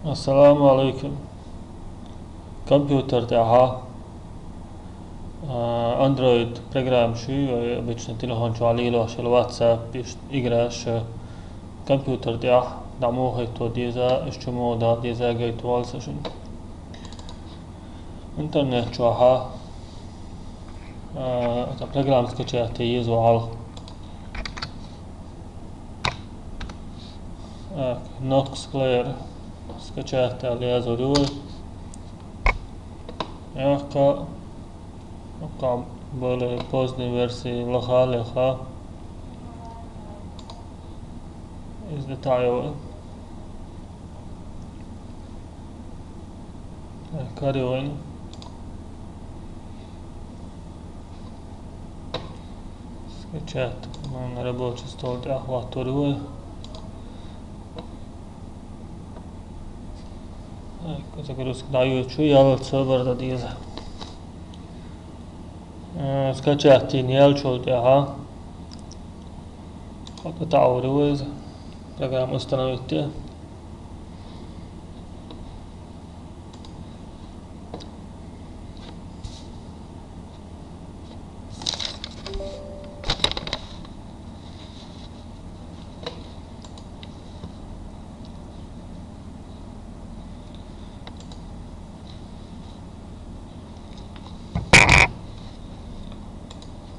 السلام عليكم. كمبيوتر تاعها اندرويد program شي обычно телефон شو عليه له الواتساب igraš كمبيوتر تاعه دعموه تو ديزا اشتمو دا ديزا جيت والسشن انترنت شوها program skачати يزوال Nox Player skачати ali azorul Aka bolje poznoj verziji lokaleha iz detajova. Karjoin. Skачати на робочий стол для охвату. Загрузка даю чуял сервер диза. Скачати нельчул тяга. تعوروز program установите.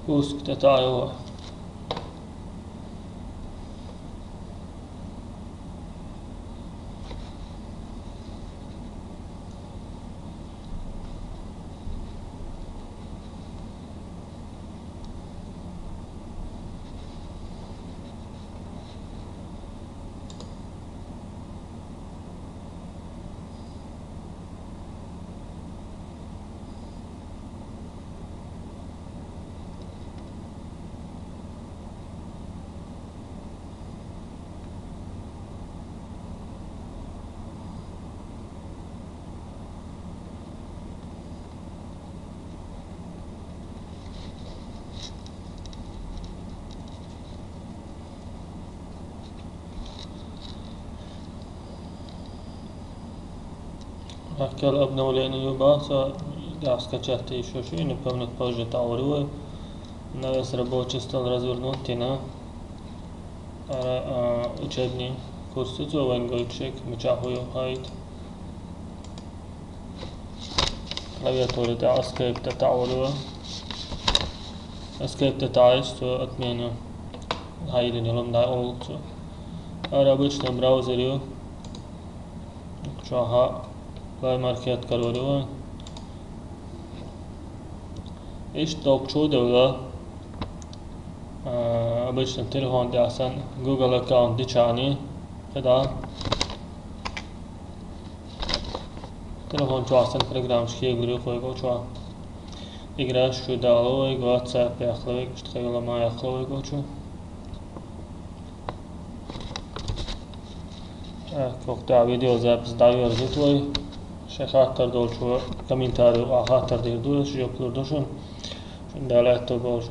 Пуск детайлов. Aquela obnovljenje ljubasa, da skачати еще и напомнить позже Тауру. Надо с рабочий стол развернуть на учебный курс Зоуэнгольчик, Мичахую Хайт. Клавиатуры да Escape Тауру. Escape Тайс, то отменю. Хайли не ломдай олцу. Обычно браузере. Чаха. Vai markiert kaloriju. اشتراك شو دولة обычно телефон دي عشان جوجل اكاونت دي تشاني كده телефон شو عشان برنامج كي يقولوا خويكو شو играешь شو دالو واتساب يخلوك اشتغل ما يخلوك شو وقت فيديو запись даю твой خاطر دول شو كمين تاريخ خاطر دير دول شو يقدر دوشون شو دالات تو